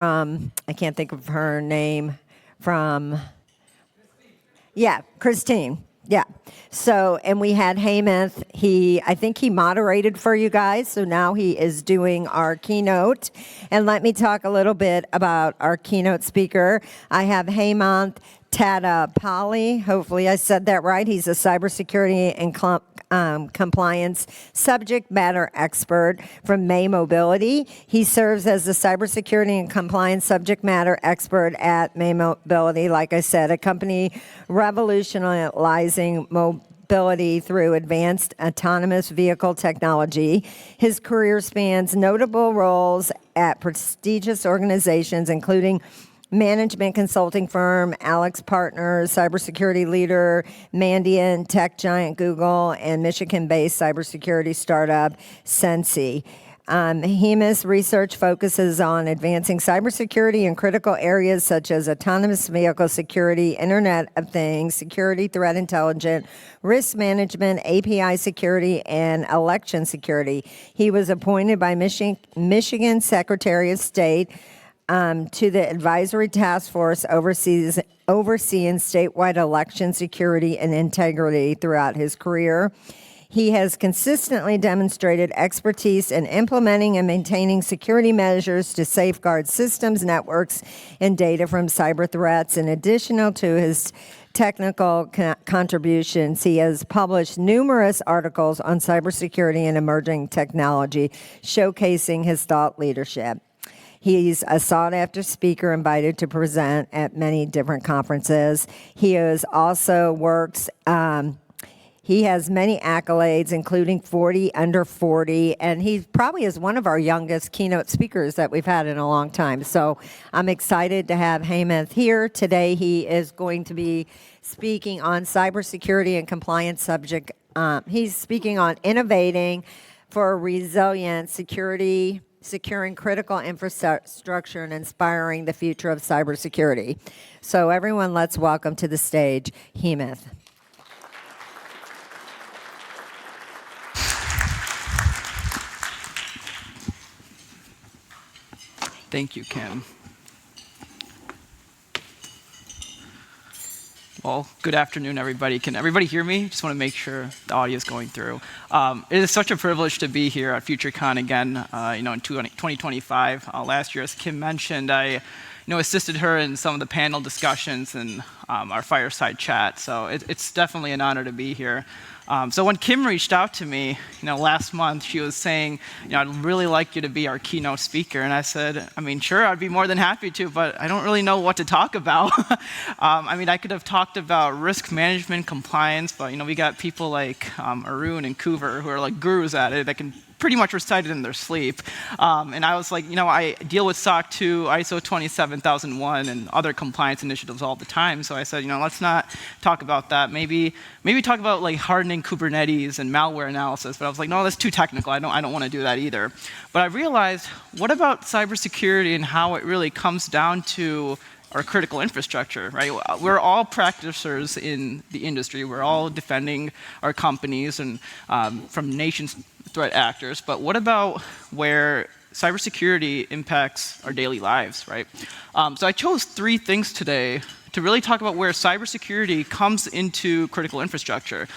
I can't think of her name, from, yeah, Christine. Yeah. So, and we had Hemanth. I think he moderated for you guys. So now he is doing our keynote. And let me talk a little bit about our keynote speaker. I have Hemanth Tadepalli. Hopefully I said that right. He's a cybersecurity and compliance subject matter expert from May Mobility. He serves as the cybersecurity and compliance subject matter expert at May Mobility, like I said, a company revolutionizing mobility through advanced autonomous vehicle technology. His career spans notable roles at prestigious organizations, including management consulting firm, Alex Partners, cybersecurity leader, Mandiant, tech giant Google, and Michigan-based cybersecurity startup, Sensi. HEMA's research focuses on advancing cybersecurity in critical areas such as autonomous vehicle security, Internet of Things, security threat intelligence, risk management, API security, and election security. He was appointed by Michigan Secretary of State to the advisory task force overseeing statewide election security and integrity throughout his career. He has consistently demonstrated expertise in implementing and maintaining security measures to safeguard systems, networks, and data from cyber threats. In addition to his technical contributions, he has published numerous articles on cybersecurity and emerging technology, showcasing his thought leadership. He's a sought-after speaker invited to present at many different conferences. He has also worked, he has many accolades, including 40 under 40, and he probably is one of our youngest keynote speakers that we've had in a long time. So I'm excited to have Hemanth here. Today he is going to be speaking on cybersecurity and compliance subject. He's speaking on innovating for resilient security, securing critical infrastructure, and inspiring the future of cybersecurity. So everyone, let's welcome to the stage Hemanth. Thank you, Kim. Well, good afternoon, everybody. Can everybody hear me? Just want to make sure the audio is going through. It is such a privilege to be here at FutureCon again, in 2025. Last year, as Kim mentioned, I assisted her in some of the panel discussions and our fireside chat. So it's definitely an honor to be here. So when Kim reached out to me, last month, she was saying, I'd really like you to be our keynote speaker. And I said, sure, I'd be more than happy to, but I don't really know what to talk about. I could have talked about risk management, compliance, but we got people like Arun and Coover who are like gurus at it that can pretty much recite it in their sleep. And I was like, I deal with SOC 2, ISO 27001, and other compliance initiatives all the time. So I said, let's not talk about that. Maybe talk about like hardening Kubernetes and malware analysis. But I was like, no, that's too technical. I don't want to do that either. But I realized, what about cybersecurity and how it really comes down to our critical infrastructure, right? We're all practitioners in the industry. We're all defending our companies and from nations threat actors, but what about where cybersecurity impacts our daily lives, right? So I chose 3 things today to really talk about where cybersecurity comes into critical infrastructure.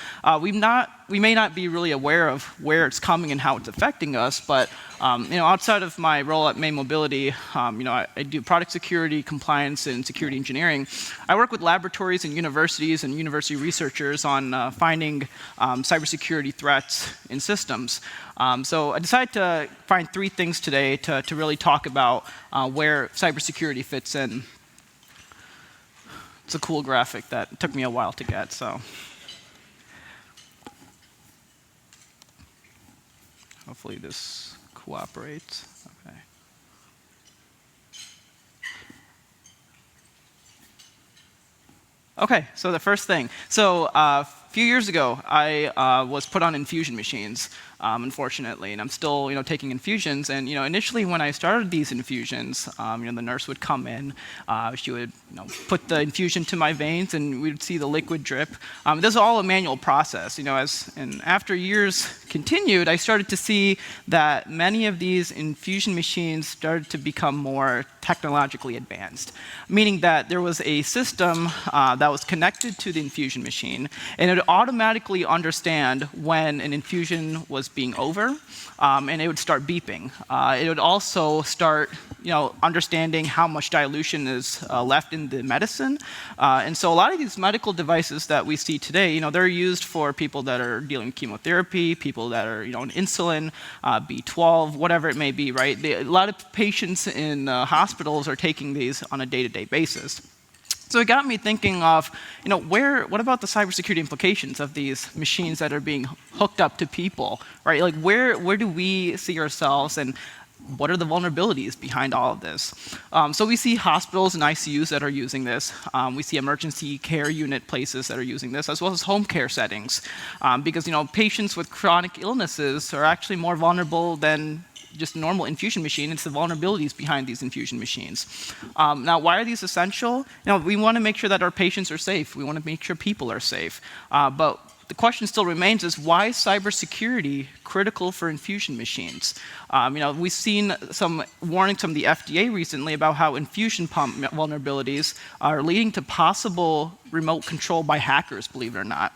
We may not be really aware of where it's coming and how it's affecting us, but outside of my role at May Mobility, I do product security, compliance, and security engineering. I work with laboratories and university researchers on finding cybersecurity threats in systems. So I decided to find 3 things today to really talk about where cybersecurity fits in. It's a cool graphic that took me a while to get, so. Hopefully this cooperates. Okay. Okay, so the first thing. So few years ago, I was put on infusion machines, unfortunately, and I'm still, taking infusions. And initially, when I started these infusions, the nurse would come in, she would, put the infusion to my veins, and we would see the liquid drip. This is all a manual process, and after years continued, I started to see that many of these infusion machines started to become more technologically advanced, meaning that there was a system that was connected to the infusion machine, and it would automatically understand when an infusion was being over, and it would start beeping. It would also start, understanding how much dilution is left in the medicine. And so a lot of these medical devices that we see today, they're used for people that are dealing with chemotherapy, people that are, on insulin, B12, whatever it may be, right? A lot of patients in hospitals are taking these on a day-to-day basis. So it got me thinking of, what about the cybersecurity implications of these machines that are being hooked up to people, right? Like, where do we see ourselves, and what are the vulnerabilities behind all of this? So we see hospitals and ICUs that are using this. We see emergency care unit places that are using this, as well as home care settings, because patients with chronic illnesses are actually more vulnerable than just a normal infusion machine. It's the vulnerabilities behind these infusion machines. Now, why are these essential? We want to make sure that our patients are safe. We want to make sure people are safe. But the question still remains is, why is cybersecurity critical for infusion machines? We've seen some warnings from the FDA recently about how infusion pump vulnerabilities are leading to possible remote control by hackers, believe it or not.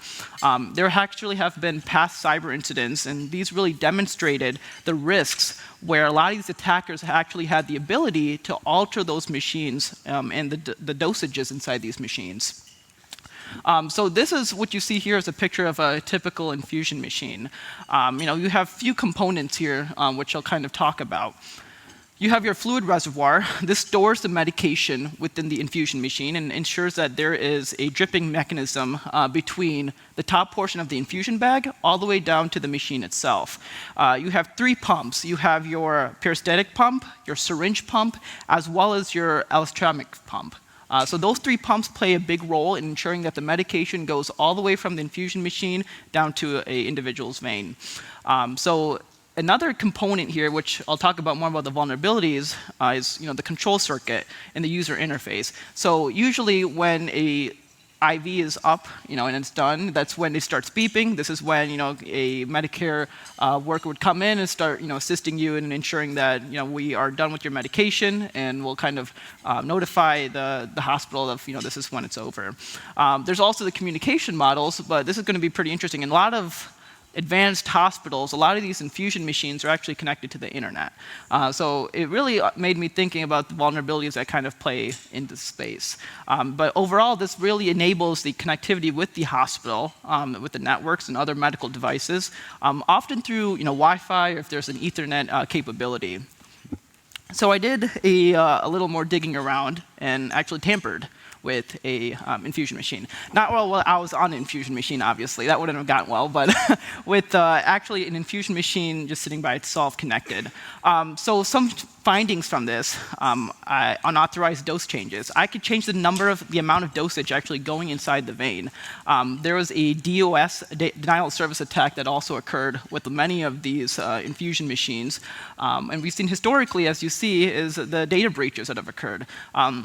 There actually have been past cyber incidents, and these really demonstrated the risks where a lot of these attackers actually had the ability to alter those machines and the dosages inside these machines. So this is what you see here is a picture of a typical infusion machine. You have few components here, which I'll kind of talk about. You have your fluid reservoir. This stores the medication within the infusion machine and ensures that there is a dripping mechanism between the top portion of the infusion bag all the way down to the machine itself. You have 3 pumps. You have your peristaltic pump, your syringe pump, as well as your allostomic pump. So those 3 pumps play a big role in ensuring that the medication goes all the way from the infusion machine down to an individual's vein. So another component here, which I'll talk about more about the vulnerabilities, is the control circuit and the user interface. So usually when a IV is up, and it's done, that's when it starts beeping. This is when, a Medicare worker would come in and start, assisting you in ensuring that, we are done with your medication, and we'll kind of notify the hospital of, this is when it's over. There's also the communication models, but this is going to be pretty interesting. In a lot of advanced hospitals, a lot of these infusion machines are actually connected to the internet. So it really made me thinking about the vulnerabilities that kind of play into space. But overall, this really enables the connectivity with the hospital, with the networks and other medical devices, often through Wi-Fi, or if there's an Ethernet capability. So I did a little more digging around and actually tampered with a infusion machine. Not while I was on an infusion machine, obviously. That wouldn't have gotten well, but with actually an infusion machine just sitting by itself connected. So some findings from this, unauthorized dose changes. I could change the amount of dosage actually going inside the vein. There was a DOS, denial of service attack, that also occurred with many of these infusion machines. And we've seen historically, as you see, is the data breaches that have occurred.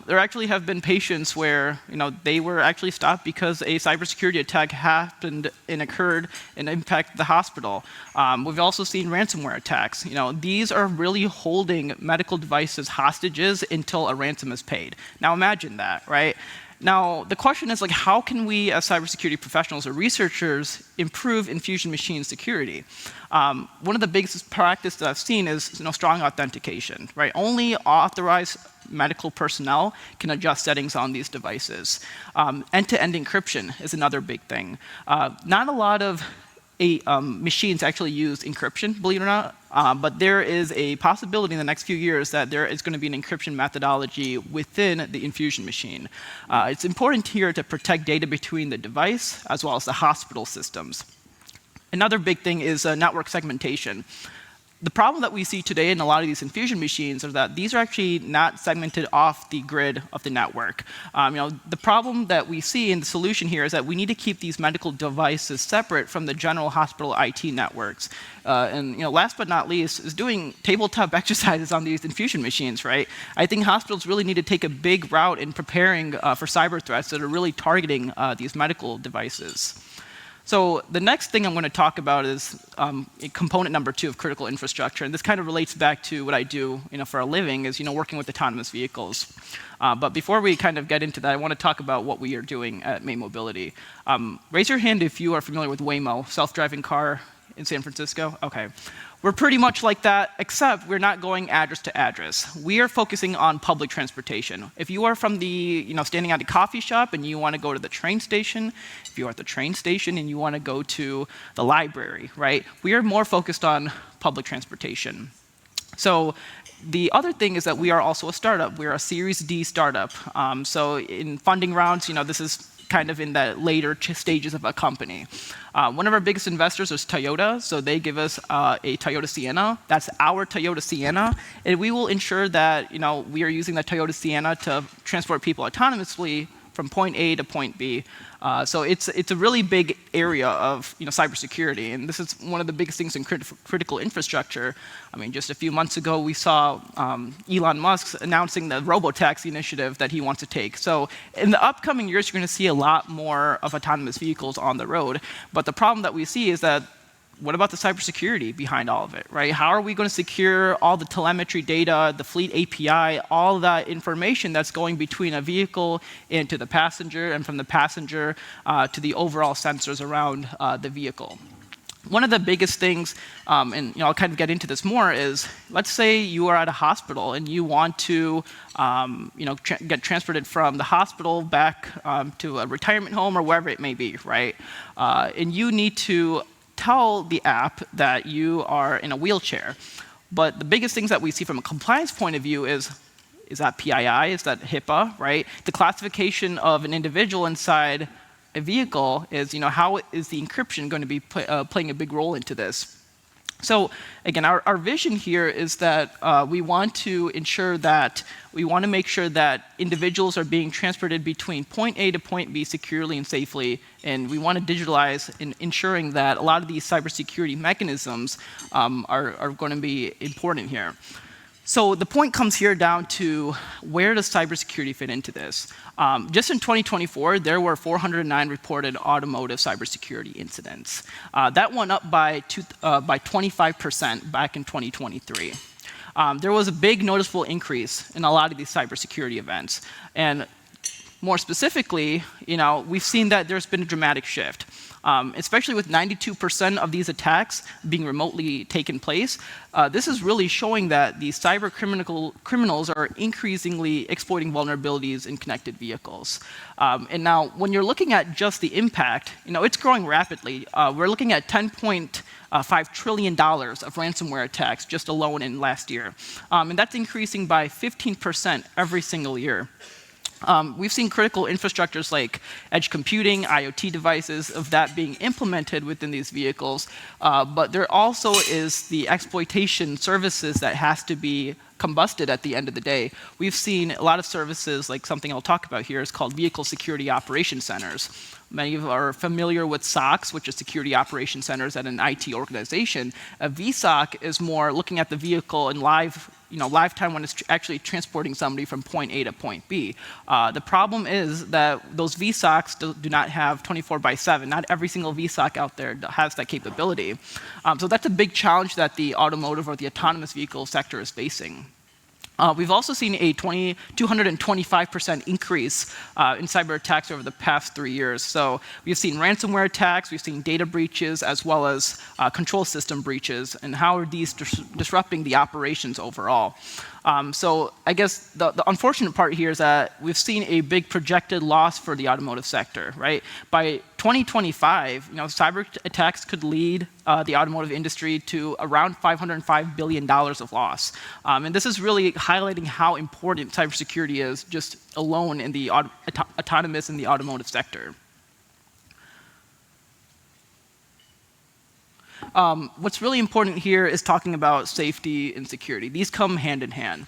There actually have been patients where they were actually stopped because a cybersecurity attack happened and occurred and impacted the hospital. We've also seen ransomware attacks. These are really holding medical devices hostages until a ransom is paid. Now imagine that, right? Now, the question is, how can we as cybersecurity professionals or researchers improve infusion machine security? One of the biggest practices that I've seen is strong authentication, right? Only authorized medical personnel can adjust settings on these devices. End-to-end encryption is another big thing. Not a lot of machines actually use encryption, believe it or not, but there is a possibility in the next few years that there is going to be an encryption methodology within the infusion machine. It's important here to protect data between the device as well as the hospital systems. Another big thing is network segmentation. the problem that we see today in a lot of these infusion machines is that these are actually not segmented off the grid of the network. The problem that we see in the solution here is that we need to keep these medical devices separate from the general hospital IT networks. And last but not least is doing tabletop exercises on these infusion machines, right? I think hospitals really need to take a big route in preparing for cyber threats that are really targeting these medical devices. So the next thing I'm going to talk about is component number 2 of critical infrastructure, and this kind of relates back to what I do, for a living, is working with autonomous vehicles. But before we kind of get into that, I want to talk about what we are doing at May Mobility. Raise your hand if you are familiar with Waymo, self-driving car in San Francisco. Okay. We're pretty much like that, except we're not going address to address. We are focusing on public transportation. If you are from the, standing at a coffee shop and you want to go to the train station, if you are at the train station and you want to go to the library, right? We are more focused on public transportation. So the other thing is that we are also a startup. We're a Series D startup. So in funding rounds, this is kind of in the later stages of a company. One of our biggest investors is Toyota, so they give us a Toyota Sienna. That's our Toyota Sienna, and we will ensure that we are using the Toyota Sienna to transport people autonomously from point A to point B. So it's a really big area of cybersecurity, and this is one of the biggest things in critical infrastructure. I mean, just a few months ago, we saw Elon Musk announcing the robotaxi initiative that he wants to take. So in the upcoming years, you're going to see a lot more of autonomous vehicles on the road. But the problem that we see is that what about the cybersecurity behind all of it, right? How are we going to secure all the telemetry data, the fleet API, all that information that's going between a vehicle and to the passenger, and from the passenger to the overall sensors around the vehicle? One of the biggest things, and I'll kind of get into this more, is let's say you are at a hospital and you want to get transported from the hospital back to a retirement home or wherever it may be, right? And you need to tell the app that you are in a wheelchair. But the biggest things that we see from a compliance point of view is that PII, is that HIPAA, right? The classification of an individual inside a vehicle is, how is the encryption going to be playing a big role into this? So again, our vision here is that we want to make sure that individuals are being transported between point A to point B securely and safely, and we want to digitalize in ensuring that a lot of these cybersecurity mechanisms are going to be important here. So the point comes here down to where does cybersecurity fit into this? Just in 2024, there were 409 reported automotive cybersecurity incidents. That went up by 25% back in 2023. There was a big noticeable increase in a lot of these cybersecurity events. And more specifically, we've seen that there's been a dramatic shift. Especially with 92% of these attacks being remotely taken place. This is really showing that these cyber criminals are increasingly exploiting vulnerabilities in connected vehicles. And now, when you're looking at just the impact, it's growing rapidly. We're looking at $10.5 trillion of ransomware attacks just alone in last year. And that's increasing by 15% every single year. We've seen critical infrastructures like edge computing, IoT devices, of that being implemented within these vehicles, but there also is the exploitation services that has to be combusted at the end of the day. We've seen a lot of services, like something I'll talk about here, is called Vehicle Security Operation Centers. Many of you are familiar with SOCs, which is Security Operation Centers at an IT organization. A VSOC is more looking at the vehicle in lifetime when it's actually transporting somebody from point A to point B. The problem is that those VSOCs do not have 24/7. Not every single VSOC out there has that capability. So that's a big challenge that the automotive or the autonomous vehicle sector is facing. We've also seen a 225% increase in cyber attacks over the past 3 years. So we've seen ransomware attacks, we've seen data breaches, as well as control system breaches, and how are these disrupting the operations overall. So I guess the unfortunate part here is that we've seen a big projected loss for the automotive sector, right? By 2025, cyber attacks could lead the automotive industry to around $505 billion of loss. And this is really highlighting how important cybersecurity is just alone in the autonomous and the automotive sector. What's really important here is talking about safety and security. These come hand in hand.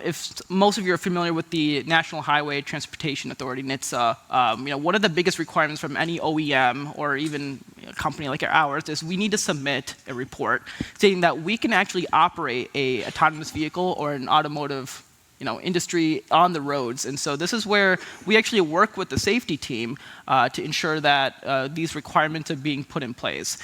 If most of you are familiar with the National Highway Transportation Authority, NHTSA, one of the biggest requirements from any OEM or even a company like ours is we need to submit a report stating that we can actually operate a autonomous vehicle or an automotive industry on the roads. And so this is where we actually work with the safety team to ensure that these requirements are being put in place.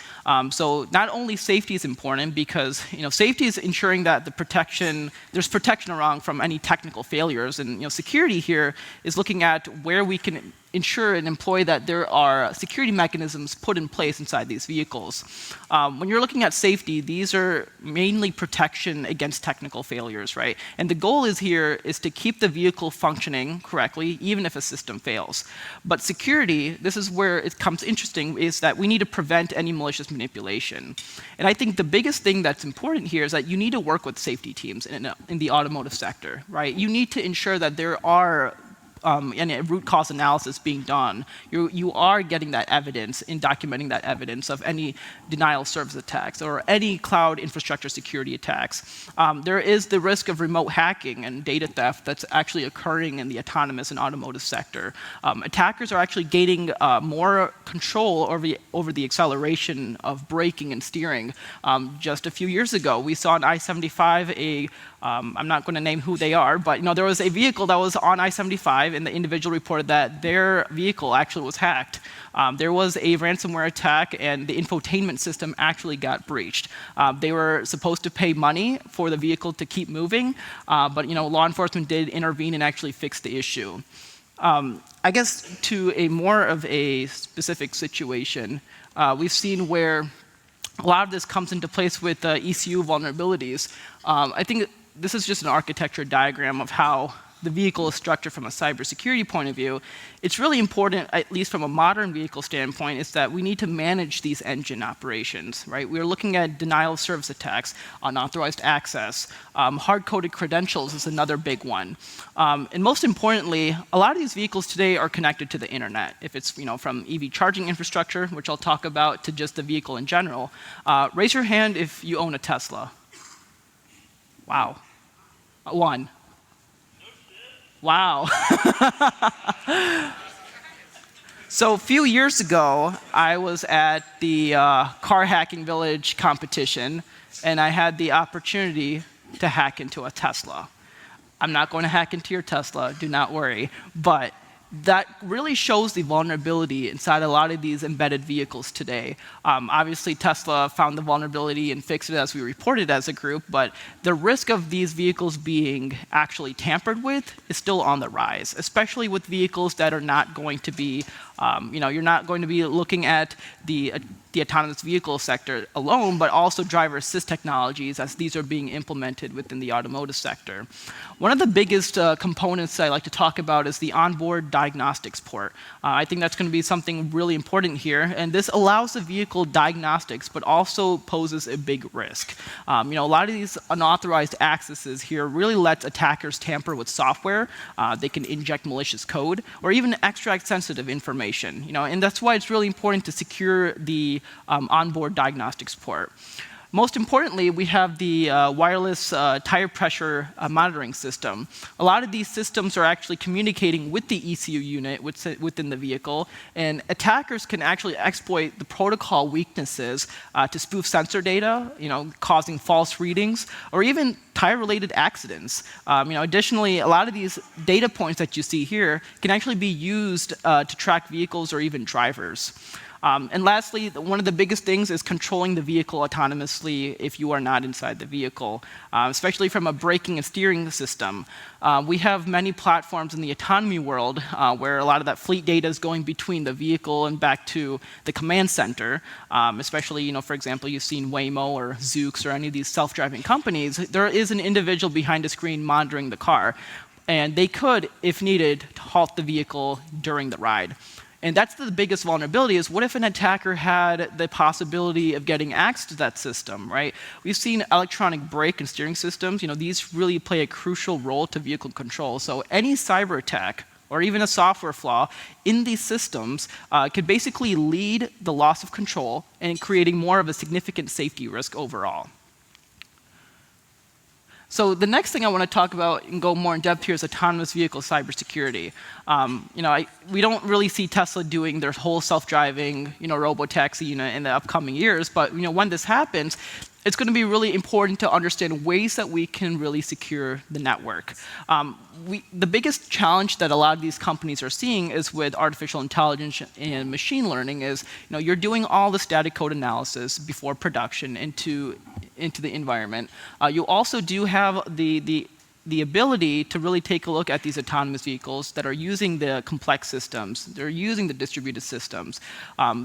So not only safety is important because safety is ensuring that there's protection around from any technical failures, and security here is looking at where we can ensure and employ that there are security mechanisms put in place inside these vehicles. When you're looking at safety, these are mainly protection against technical failures, right? And the goal here is to keep the vehicle functioning correctly, even if a system fails. But security, this is where it becomes interesting, is that we need to prevent any malicious manipulation. And I think the biggest thing that's important here is that you need to work with safety teams in the automotive sector, right? You need to ensure that there are any root cause analysis being done. You are getting that evidence and documenting that evidence of any denial of service attacks or any cloud infrastructure security attacks. There is the risk of remote hacking and data theft that's actually occurring in the autonomous and automotive sector. Attackers are actually gaining more control over the acceleration of braking and steering. Just a few years ago, we saw on I-75 I'm not going to name who they are, but there was a vehicle that was on I-75, and the individual reported that their vehicle actually was hacked. There was a ransomware attack, and the infotainment system actually got breached. They were supposed to pay money for the vehicle to keep moving, but law enforcement did intervene and actually fix the issue. I guess to a more of a specific situation, we've seen where a lot of this comes into place with ECU vulnerabilities. I think this is just an architecture diagram of how the vehicle is structured from a cybersecurity point of view. It's really important, at least from a modern vehicle standpoint, is that we need to manage these engine operations, right? We're looking at denial of service attacks, unauthorized access, hard-coded credentials is another big one. And most importantly, a lot of these vehicles today are connected to the internet. If it's from EV charging infrastructure, which I'll talk about, to just the vehicle in general. Raise your hand if you own a Tesla. Wow. One. Wow. So a few years ago, I was at the Car Hacking Village competition, and I had the opportunity to hack into a Tesla. I'm not going to hack into your Tesla, do not worry, but that really shows the vulnerability inside a lot of these embedded vehicles today. Obviously, Tesla found the vulnerability and fixed it as we reported as a group, but the risk of these vehicles being actually tampered with is still on the rise, especially with vehicles that are not going to be, you're not going to be looking at the autonomous vehicle sector alone, but also driver assist technologies as these are being implemented within the automotive sector. One of the biggest components I like to talk about is the onboard diagnostics port. I think that's going to be something really important here, and this allows the vehicle diagnostics, but also poses a big risk. A lot of these unauthorized accesses here really lets attackers tamper with software. They can inject malicious code or even extract sensitive information. And that's why it's really important to secure the onboard diagnostics port. Most importantly, we have the wireless tire pressure monitoring system. A lot of these systems are actually communicating with the ECU unit within the vehicle, and attackers can actually exploit the protocol weaknesses to spoof sensor data, causing false readings, or even tire-related accidents. Additionally, a lot of these data points that you see here can actually be used to track vehicles or even drivers. And lastly, one of the biggest things is controlling the vehicle autonomously if you are not inside the vehicle, especially from a braking and steering system. We have many platforms in the autonomy world where a lot of that fleet data is going between the vehicle and back to the command center, especially, for example, you've seen Waymo or Zoox or any of these self-driving companies. There is an individual behind a screen monitoring the car, and they could, if needed, halt the vehicle during the ride. And that's the biggest vulnerability is what if an attacker had the possibility of getting access to that system, right? We've seen electronic brake and steering systems. These really play a crucial role to vehicle control. So any cyber attack or even a software flaw in these systems could basically lead the loss of control and creating more of a significant safety risk overall. So the next thing I want to talk about and go more in depth here is autonomous vehicle cybersecurity. We don't really see Tesla doing their whole self-driving, robo-taxi unit in the upcoming years. But when this happens, it's going to be really important to understand ways that we can really secure the network. The biggest challenge that a lot of these companies are seeing is with artificial intelligence and machine learning is, you're doing all the static code analysis before production into the environment. You also do have the ability to really take a look at these autonomous vehicles that are using the complex systems. They're using the distributed systems.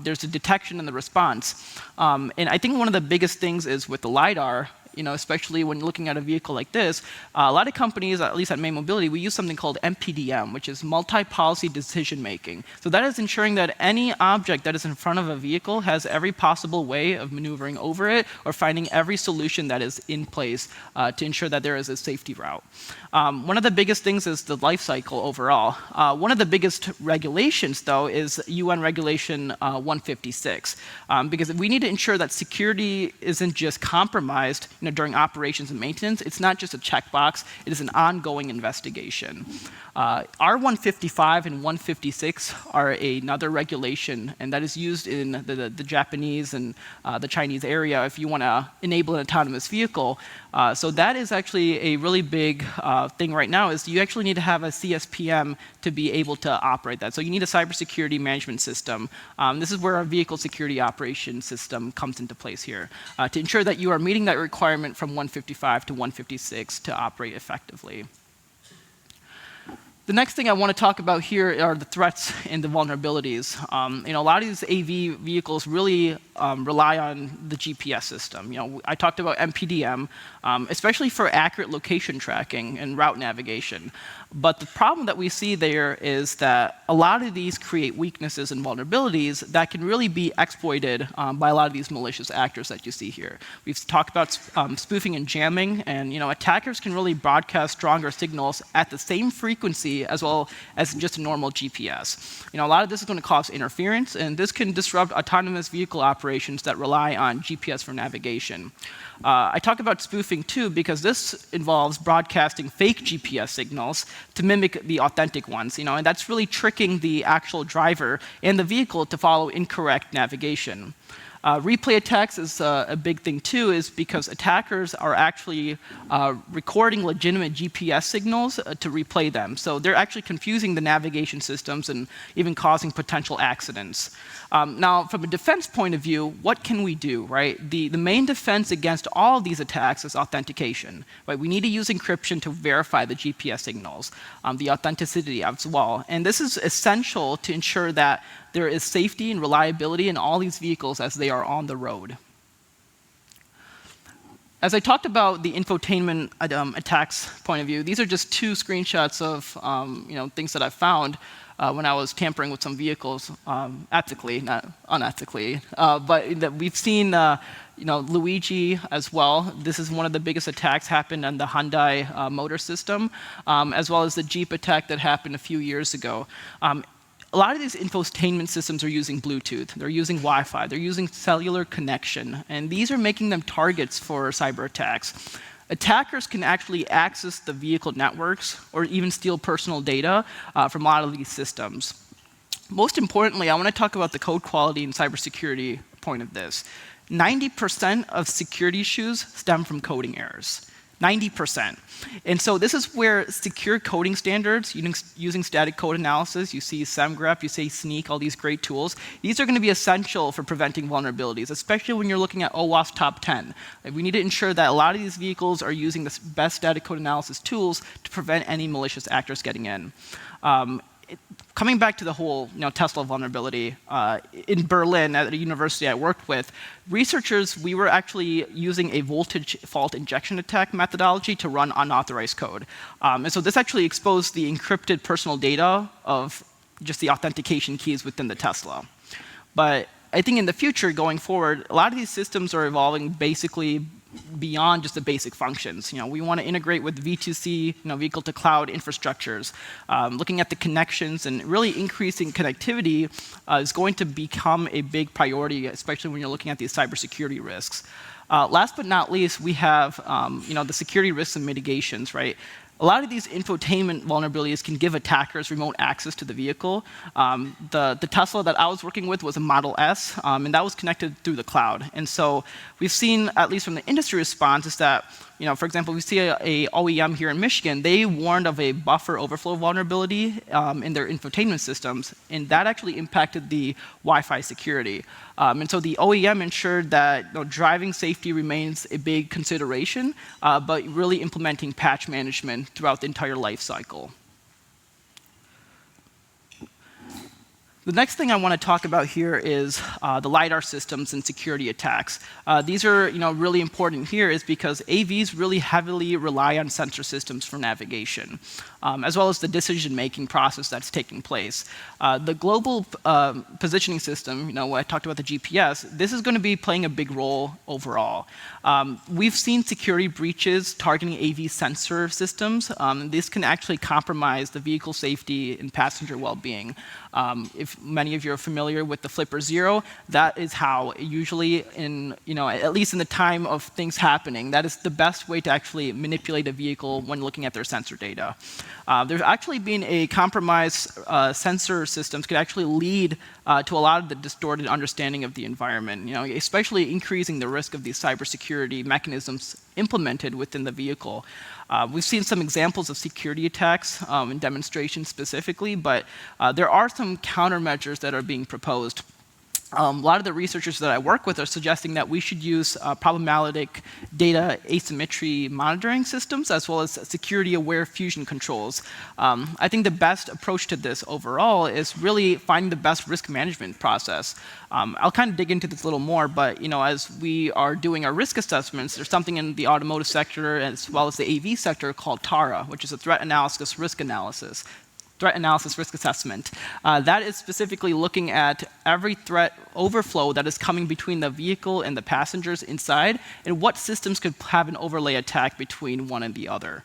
There's the detection and the response. And I think one of the biggest things is with the LiDAR, especially when looking at a vehicle like this, a lot of companies, at least at May Mobility, we use something called MPDM, which is multi-policy decision making. So that is ensuring that any object that is in front of a vehicle has every possible way of maneuvering over it or finding every solution that is in place to ensure that there is a safety route. One of the biggest things is the life cycle overall. One of the biggest regulations, though, is UN Regulation 156, because we need to ensure that security isn't just compromised during operations and maintenance. It's not just a checkbox. It is an ongoing investigation. R155 and 156 are another regulation, and that is used in the Japanese and the Chinese area if you want to enable an autonomous vehicle. So that is actually a really big thing right now, is you actually need to have a CSPM to be able to operate that. So you need a cybersecurity management system. This is where our vehicle security operations system comes into place here, to ensure that you are meeting that requirement from 155 to 156 to operate effectively. The next thing I want to talk about here are the threats and the vulnerabilities. A lot of these AV vehicles really rely on the GPS system. I talked about MPDM, especially for accurate location tracking and route navigation. But the problem that we see there is that a lot of these create weaknesses and vulnerabilities that can really be exploited by a lot of these malicious actors that you see here. We've talked about spoofing and jamming, and attackers can really broadcast stronger signals at the same frequency as well as just a normal GPS. A lot of this is going to cause interference, and this can disrupt autonomous vehicle operations that rely on GPS for navigation. I talk about spoofing too because this involves broadcasting fake GPS signals to mimic the authentic ones, and that's really tricking the actual driver and the vehicle to follow incorrect navigation. Replay attacks is a big thing too, is because attackers are actually recording legitimate GPS signals to replay them. So they're actually confusing the navigation systems and even causing potential accidents. Now, from a defense point of view, what can we do, right? The main defense against all of these attacks is authentication, right? We need to use encryption to verify the GPS signals, the authenticity as well. And this is essential to ensure that there is safety and reliability in all these vehicles as they are on the road. As I talked about the infotainment attacks point of view, these are just two screenshots of things that I found when I was tampering with some vehicles, ethically, not unethically. But we've seen Luigi as well. This is one of the biggest attacks happened on the Hyundai motor system, as well as the Jeep attack that happened a few years ago. A lot of these infotainment systems are using Bluetooth, they're using Wi-Fi, they're using cellular connection, and these are making them targets for cyber attacks. Attackers can actually access the vehicle networks or even steal personal data from a lot of these systems. Most importantly, I want to talk about the code quality and cybersecurity point of this. 90% of security issues stem from coding errors. 90%. And so this is where secure coding standards, using static code analysis, you see SemGrep, you see Sneak, all these great tools, these are going to be essential for preventing vulnerabilities, especially when you're looking at OWASP top 10. We need to ensure that a lot of these vehicles are using the best static code analysis tools to prevent any malicious actors getting in. Coming back to the whole Tesla vulnerability, in Berlin at a university I worked with, researchers, we were actually using a voltage fault injection attack methodology to run unauthorized code. And so this actually exposed the encrypted personal data of just the authentication keys within the Tesla. But I think in the future, going forward, a lot of these systems are evolving basically beyond just the basic functions. We want to integrate with V2C, vehicle-to-cloud infrastructures. Looking at the connections and really increasing connectivity is going to become a big priority, especially when you're looking at these cybersecurity risks. Last but not least, we have the security risks and mitigations, right? A lot of these infotainment vulnerabilities can give attackers remote access to the vehicle. The Tesla that I was working with was a Model S, and that was connected through the cloud. And so we've seen, at least from the industry response, is that, for example, we see a OEM here in Michigan, they warned of a buffer overflow vulnerability in their infotainment systems, and that actually impacted the Wi-Fi security. And so the OEM ensured that driving safety remains a big consideration, but really implementing patch management throughout the entire life cycle. The next thing I want to talk about here is the LiDAR systems and security attacks. These are really important here is because AVs really heavily rely on sensor systems for navigation, as well as the decision-making process that's taking place. The global positioning system, when I talked about the GPS, this is going to be playing a big role overall. We've seen security breaches targeting AV sensor systems. This can actually compromise the vehicle safety and passenger well-being. If many of you are familiar with the Flipper Zero, that is how usually at least in the time of things happening, that is the best way to actually manipulate a vehicle when looking at their sensor data. There's actually been a compromised sensor systems could actually lead to a lot of the distorted understanding of the environment, especially increasing the risk of these cybersecurity mechanisms implemented within the vehicle. We've seen some examples of security attacks in demonstrations specifically, but there are some countermeasures that are being proposed. A lot of the researchers that I work with are suggesting that we should use problematic data asymmetry monitoring systems as well as security-aware fusion controls. I think the best approach to this overall is really finding the best risk management process. I'll kind of dig into this a little more, but as we are doing our risk assessments, there's something in the automotive sector as well as the AV sector called TARA, which is a threat analysis risk assessment. That is specifically looking at every threat overflow that is coming between the vehicle and the passengers inside, and what systems could have an overlay attack between one and the other.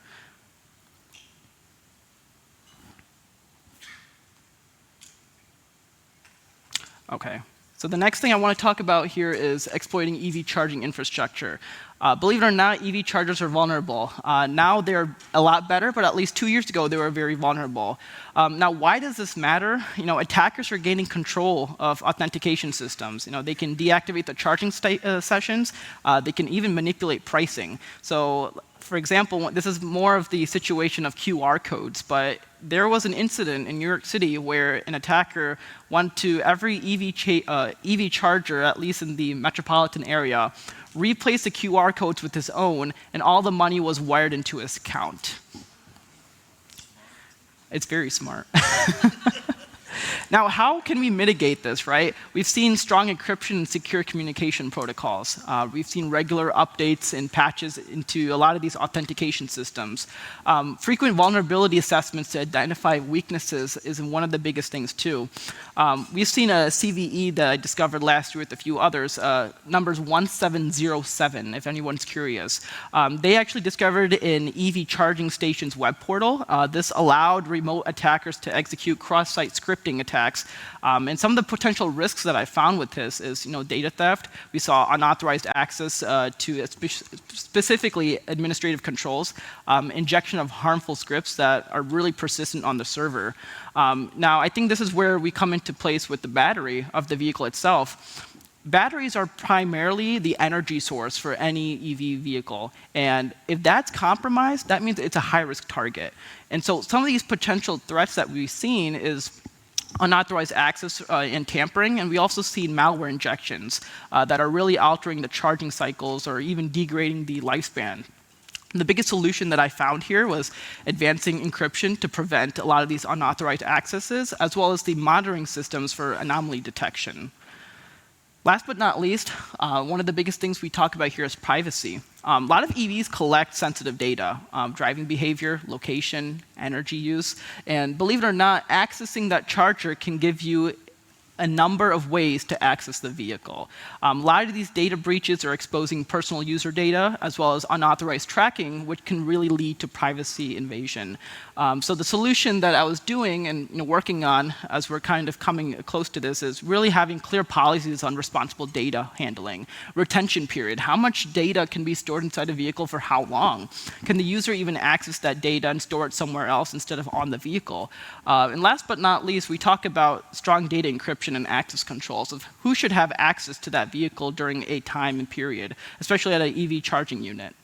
Okay. So the next thing I want to talk about here is exploiting EV charging infrastructure. Believe it or not, EV chargers are vulnerable. Now they're a lot better, but at least 2 years ago, they were very vulnerable. Now, why does this matter? Attackers are gaining control of authentication systems. They can deactivate the charging sessions. They can even manipulate pricing. So, for example, this is more of the situation of QR codes, but there was an incident in New York City where an attacker went to every EV charger, at least in the metropolitan area, replaced the QR codes with his own, and all the money was wired into his account. It's very smart. Now, how can we mitigate this, right? We've seen strong encryption and secure communication protocols. We've seen regular updates and patches into a lot of these authentication systems. Frequent vulnerability assessments to identify weaknesses is one of the biggest things, too. We've seen a CVE that I discovered last year with a few others, numbers 1707, if anyone's curious. They actually discovered an EV charging station's web portal. This allowed remote attackers to execute cross-site scripting attacks. And some of the potential risks that I found with this is, data theft. We saw unauthorized access to specifically administrative controls, injection of harmful scripts that are really persistent on the server. Now, I think this is where we come into place with the battery of the vehicle itself. Batteries are primarily the energy source for any EV vehicle. And if that's compromised, that means it's a high-risk target. And so some of these potential threats that we've seen is unauthorized access and tampering, and we also see malware injections that are really altering the charging cycles or even degrading the lifespan. The biggest solution that I found here was advancing encryption to prevent a lot of these unauthorized accesses, as well as the monitoring systems for anomaly detection. Last but not least, one of the biggest things we talk about here is privacy. A lot of EVs collect sensitive data, driving behavior, location, energy use, and believe it or not, accessing that charger can give you a number of ways to access the vehicle. A lot of these data breaches are exposing personal user data as well as unauthorized tracking, which can really lead to privacy invasion. So the solution that I was doing and working on as we're kind of coming close to this is really having clear policies on responsible data handling. Retention period. How much data can be stored inside a vehicle for how long? Can the user even access that data and store it somewhere else instead of on the vehicle? And last but not least, we talk about strong data encryption and access controls of who should have access to that vehicle during a time and period, especially at an EV charging unit.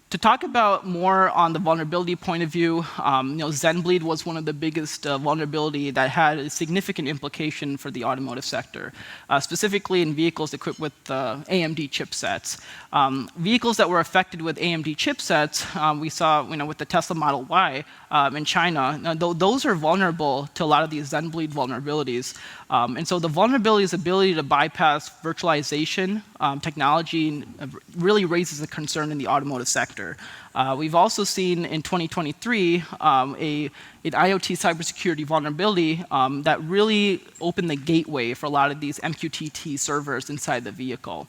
To talk about more on the vulnerability point of view, Zenbleed was one of the biggest vulnerability that had a significant implication for the automotive sector, specifically in vehicles equipped with AMD chipsets. Vehicles that were affected with AMD chipsets, we saw with the Tesla Model Y in China, those are vulnerable to a lot of these Zenbleed vulnerabilities. And so the vulnerability's ability to bypass virtualization technology really raises a concern in the automotive sector. We've also seen in 2023 an IoT cybersecurity vulnerability that really opened the gateway for a lot of these MQTT servers inside the vehicle.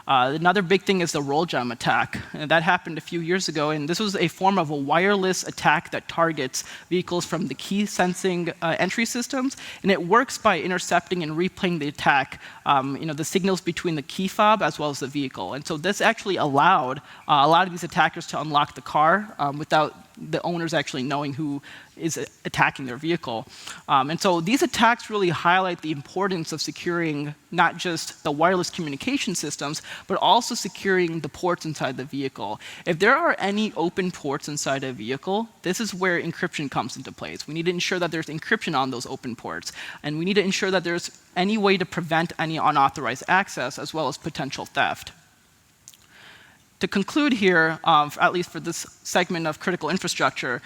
Another big thing is the roll gem attack. And that happened a few years ago, and this was a form of a wireless attack that targets vehicles from the key sensing entry systems, and it works by intercepting and replaying the attack, the signals between the key fob as well as the vehicle. And so this actually allowed a lot of these attackers to unlock the car without the owners actually knowing who is attacking their vehicle. And so these attacks really highlight the importance of securing not just the wireless communication systems, but also securing the ports inside the vehicle. If there are any open ports inside a vehicle, this is where encryption comes into place. We need to ensure that there's encryption on those open ports, and we need to ensure that there's any way to prevent any unauthorized access as well as potential theft. To conclude here, at least for this segment of critical infrastructure,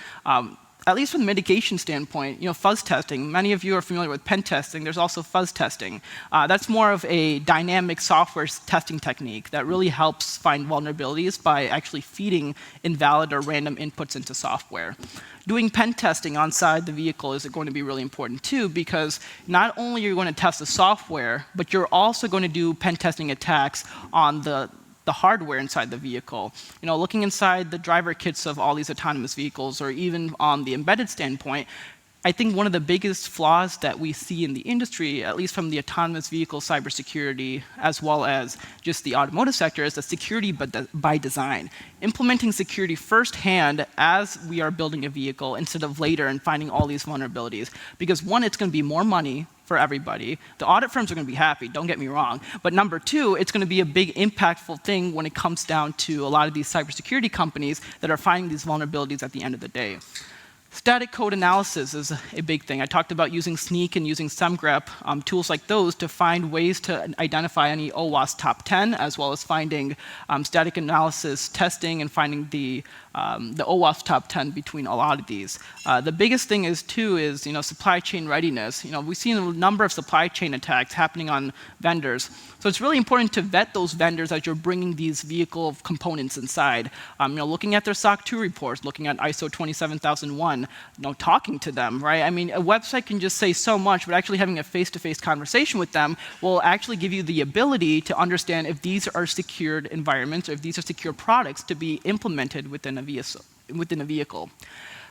at least from the mitigation standpoint, fuzz testing. Many of you are familiar with pen testing. There's also fuzz testing. That's more of a dynamic software testing technique that really helps find vulnerabilities by actually feeding invalid or random inputs into software. Doing pen testing inside the vehicle is going to be really important too, because not only are you going to test the software, but you're also going to do pen testing attacks on the hardware inside the vehicle. Looking inside the driver kits of all these autonomous vehicles, or even on the embedded standpoint, I think one of the biggest flaws that we see in the industry, at least from the autonomous vehicle cybersecurity, as well as just the automotive sector, is the security by design. Implementing security firsthand as we are building a vehicle instead of later and finding all these vulnerabilities. Because one, it's going to be more money for everybody. The audit firms are going to be happy, don't get me wrong. But number two, it's going to be a big impactful thing when it comes down to a lot of these cybersecurity companies that are finding these vulnerabilities at the end of the day. Static code analysis is a big thing. I talked about using Sneak and using SemGrep, tools like those to find ways to identify any OWASP top 10, as well as finding static analysis testing and finding the OWASP top 10 between a lot of these. The biggest thing is supply chain readiness. We've seen a number of supply chain attacks happening on vendors. So it's really important to vet those vendors as you're bringing these vehicle components inside. Looking at their SOC 2 reports, looking at ISO 27001, talking to them, right? I mean, a website can just say so much, but actually having a face-to-face conversation with them will actually give you the ability to understand if these are secured environments or if these are secure products to be implemented within a vehicle.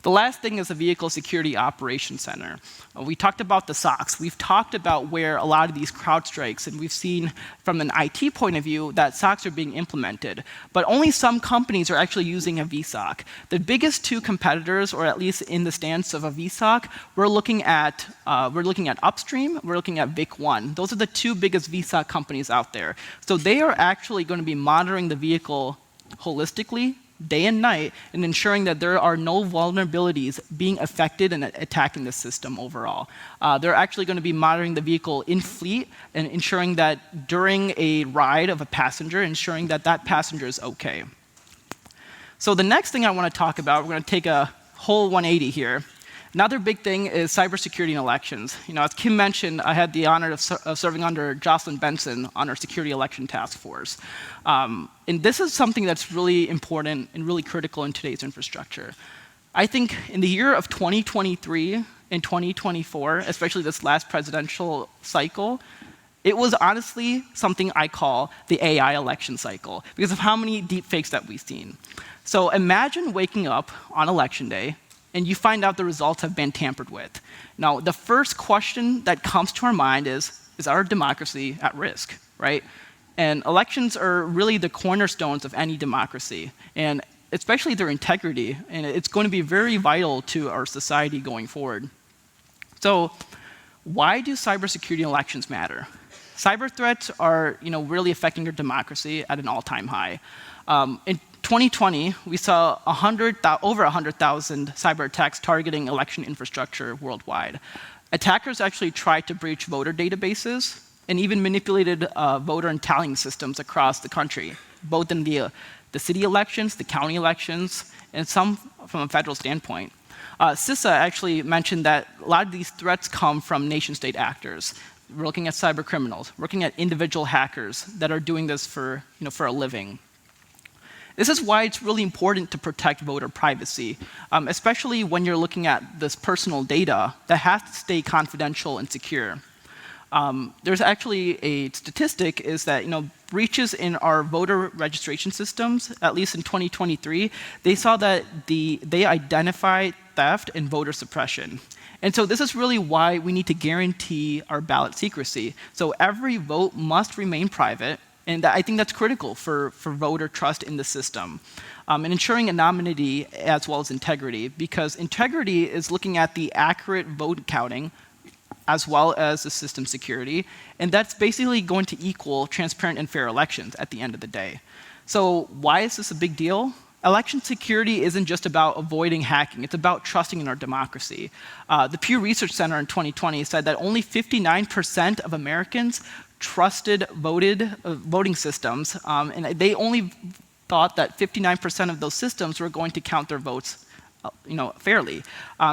The last thing is the Vehicle Security Operations Center. We talked about the SOCs. We've talked about where a lot of these CrowdStrikes, and we've seen from an IT point of view that SOCs are being implemented. But only some companies are actually using a VSOC. The biggest two competitors, or at least in the stance of a VSOC, we're looking at Upstream, we're looking at VIC1. Those are the two biggest VSOC companies out there. So they are actually going to be monitoring the vehicle holistically, day and night, and ensuring that there are no vulnerabilities being affected and attacking the system overall. They're actually going to be monitoring the vehicle in fleet and ensuring that during a ride of a passenger, ensuring that that passenger is okay. So the next thing I want to talk about, we're going to take a whole 180 here. Another big thing is cybersecurity in elections. As Kim mentioned, I had the honor of serving under Jocelyn Benson on our security election task force. And this is something that's really important and really critical in today's infrastructure. I think in the year of 2023 and 2024, especially this last presidential cycle, it was honestly something I call the AI election cycle because of how many deepfakes that we've seen. So imagine waking up on election day and you find out the results have been tampered with. Now, the first question that comes to our mind is our democracy at risk, right? And elections are really the cornerstones of any democracy, and especially their integrity, and it's going to be very vital to our society going forward. So why do cybersecurity elections matter? Cyber threats are really affecting our democracy at an all-time high. In 2020, we saw over 100,000 cyber attacks targeting election infrastructure worldwide. Attackers actually tried to breach voter databases and even manipulated voter and tallying systems across the country, both in the city elections, the county elections, and some from a federal standpoint. CISA actually mentioned that a lot of these threats come from nation-state actors. We're looking at cyber criminals, we're looking at individual hackers that are doing this for a living. This is why it's really important to protect voter privacy, especially when you're looking at this personal data that has to stay confidential and secure. There's actually a statistic is that breaches in our voter registration systems, at least in 2023, they saw that they identified theft and voter suppression. And so this is really why we need to guarantee our ballot secrecy. So every vote must remain private, and I think that's critical for voter trust in the system. And ensuring anonymity as well as integrity, because integrity is looking at the accurate vote counting as well as the system security, and that's basically going to equal transparent and fair elections at the end of the day. So why is this a big deal? Election security isn't just about avoiding hacking, it's about trusting in our democracy. The Pew Research Center in 2020 said that only 59% of Americans trusted voting systems, and they only thought that 59% of those systems were going to count their votes fairly.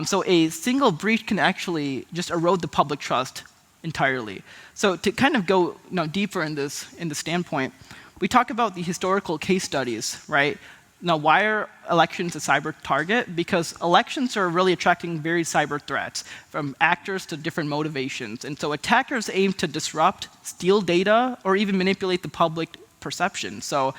So a single breach can actually just erode the public trust entirely. So to kind of go deeper in this standpoint, we talk about the historical case studies, right? Now, why are elections a cyber target? Because elections are really attracting varied cyber threats from actors to different motivations. And so attackers aim to disrupt, steal data, or even manipulate the public perception. So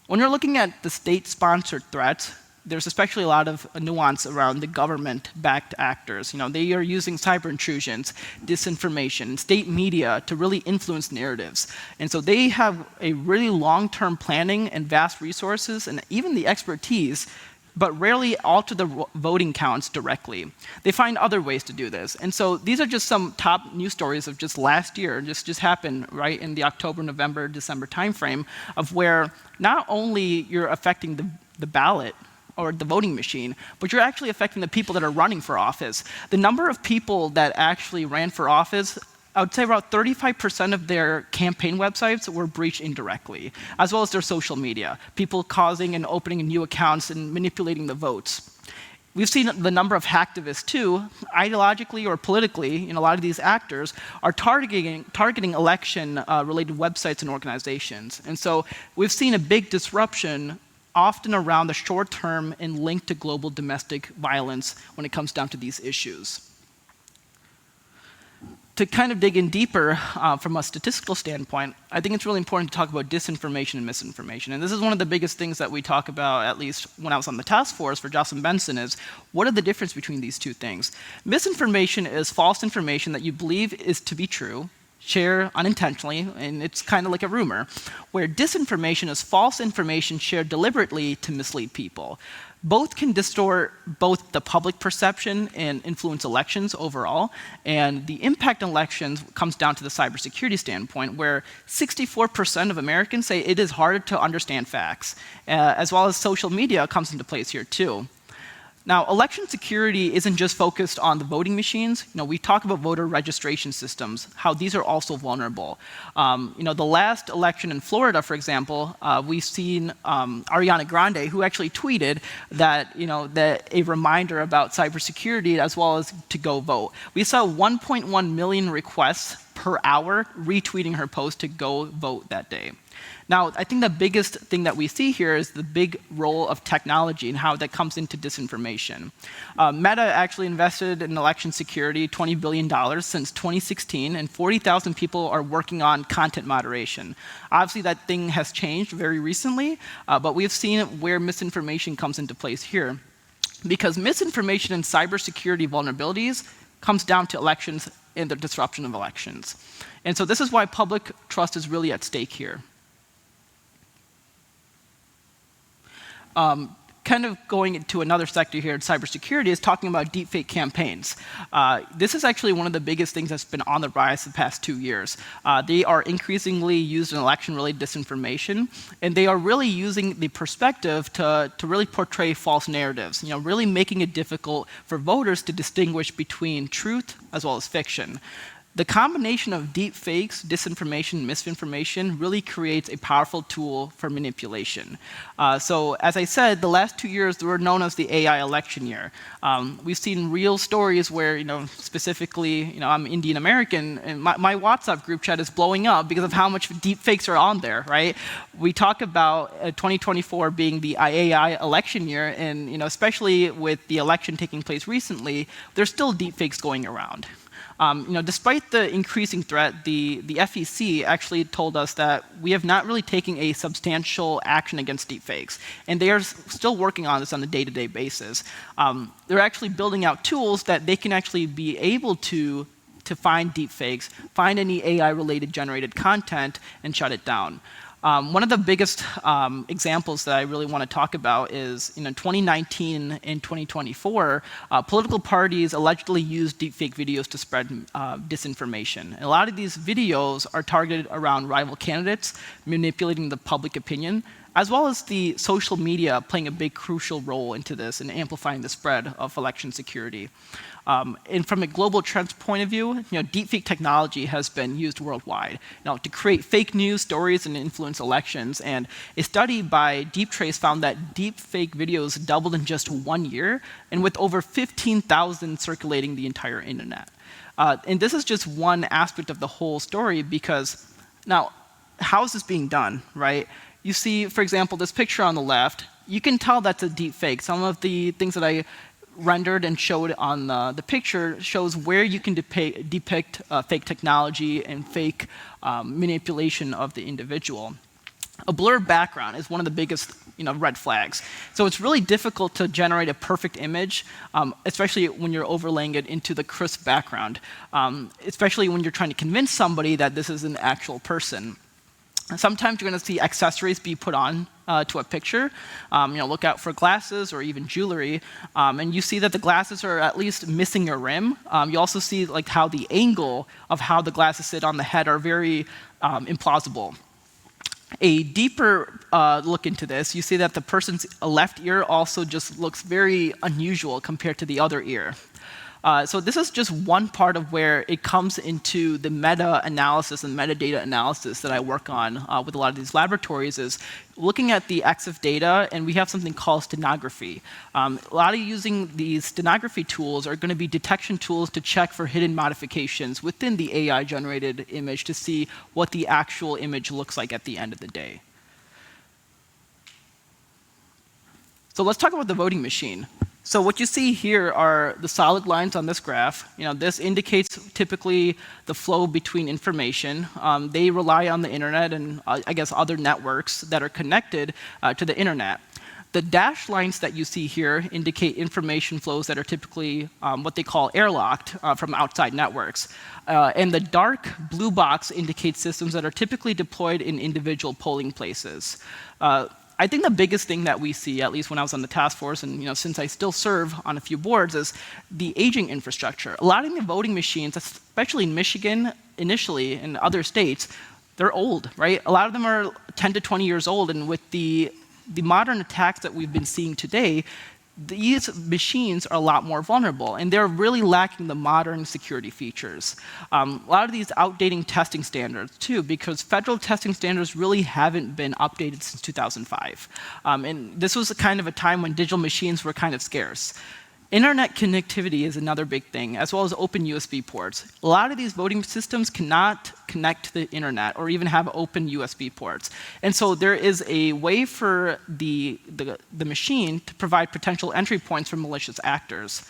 when you're looking at the state-sponsored threats, there's especially a lot of nuance around the government-backed actors. They are using cyber intrusions, disinformation, state media to really influence narratives. And so they have a really long-term planning and vast resources and even the expertise, but rarely alter the voting counts directly. They find other ways to do this. And so these are just some top news stories of just last year. This just happened right in the October, November, December timeframe of where not only you're affecting the ballot or the voting machine, but you're actually affecting the people that are running for office. The number of people that actually ran for office, I would say about 35% of their campaign websites were breached indirectly, as well as their social media, people causing and opening new accounts and manipulating the votes. We've seen the number of hacktivists too, ideologically or politically, a lot of these actors are targeting election-related websites and organizations. And so we've seen a big disruption often around the short term and linked to global domestic violence when it comes down to these issues. To kind of dig in deeper from a statistical standpoint, I think it's really important to talk about disinformation and misinformation. And this is one of the biggest things that we talk about, at least when I was on the task force for Jocelyn Benson, is what are the difference between these two things? Misinformation is false information that you believe is to be true, share unintentionally, and it's kind of like a rumor, where disinformation is false information shared deliberately to mislead people. Both can distort both the public perception and influence elections overall, and the impact on elections comes down to the cybersecurity standpoint, where 64% of Americans say it is harder to understand facts, as well as social media comes into place here too. Now, election security isn't just focused on the voting machines. We talk about voter registration systems, how these are also vulnerable. The last election in Florida, for example, we've seen Ariana Grande, who actually tweeted that, that a reminder about cybersecurity as well as to go vote. We saw 1.1 million requests per hour retweeting her post to go vote that day. Now, I think the biggest thing that we see here is the big role of technology and how that comes into disinformation. Meta actually invested in election security $20 billion since 2016, and 40,000 people are working on content moderation. Obviously, that thing has changed very recently, but we've seen where misinformation comes into place here. Because misinformation and cybersecurity vulnerabilities comes down to elections and the disruption of elections. And so this is why public trust is really at stake here. Kind of going into another sector here in cybersecurity is talking about deepfake campaigns. This is actually one of the biggest things that's been on the rise the past 2 years. They are increasingly used in election-related disinformation, and they are really using the perspective to really portray false narratives, really making it difficult for voters to distinguish between truth as well as fiction. The combination of deep fakes, disinformation, misinformation really creates a powerful tool for manipulation. So as I said, the last 2 years were known as the AI election year. We've seen real stories where, specifically, I'm Indian American, and my WhatsApp group chat is blowing up because of how much deep fakes are on there, right? We talk about 2024 being the AI election year, and especially with the election taking place recently, there's still deep fakes going around. Despite the increasing threat, the FEC actually told us that we have not really taken a substantial action against deepfakes, and they are still working on this on a day-to-day basis. They're actually building out tools that they can actually be able to find deepfakes, find any AI-related generated content, and shut it down. One of the biggest examples that I really want to talk about is, 2019 and 2024, political parties allegedly used deepfake videos to spread disinformation. And a lot of these videos are targeted around rival candidates, manipulating the public opinion, as well as the social media playing a big crucial role into this and amplifying the spread of election security. And from a global trends point of view, deepfake technology has been used worldwide to create fake news stories and influence elections. And a study by DeepTrace found that deepfake videos doubled in just 1 year, and with over 15,000 circulating the entire internet. And this is just one aspect of the whole story, because now, how is this being done, right? You see, for example, this picture on the left. You can tell that's a deep fake. Some of the things that I rendered and showed on the picture shows where you can depict fake technology and fake manipulation of the individual. A blurred background is one of the biggest red flags. So it's really difficult to generate a perfect image, especially when you're overlaying it into the crisp background, especially when you're trying to convince somebody that this is an actual person. Sometimes you're going to see accessories be put on to a picture. Look out for glasses or even jewelry, and you see that the glasses are at least missing a rim. You also see how the angle of how the glasses sit on the head are very implausible. A deeper look into this, you see that the person's left ear also just looks very unusual compared to the other ear. So this is just one part of where it comes into the meta-analysis and metadata analysis that I work on with a lot of these laboratories, is looking at the EXIF data, and we have something called stenography. A lot of using these stenography tools are going to be detection tools to check for hidden modifications within the AI-generated image to see what the actual image looks like at the end of the day. So let's talk about the voting machine. So what you see here are the solid lines on this graph. This indicates typically the flow between information. They rely on the internet and I guess other networks that are connected to the internet. The dashed lines that you see here indicate information flows that are typically what they call airlocked from outside networks. And the dark blue box indicates systems that are typically deployed in individual polling places. I think the biggest thing that we see, at least when I was on the task force, and since I still serve on a few boards, is the aging infrastructure. A lot of the voting machines, especially in Michigan initially and other states, they're old, right? A lot of them are 10 to 20 years old, and with the modern attacks that we've been seeing today, these machines are a lot more vulnerable, and they're really lacking the modern security features. A lot of these outdating testing standards, too, because federal testing standards really haven't been updated since 2005. And this was kind of a time when digital machines were kind of scarce. Internet connectivity is another big thing, as well as open USB ports. A lot of these voting systems cannot connect to the internet or even have open USB ports. And so there is a way for the machine to provide potential entry points for malicious actors.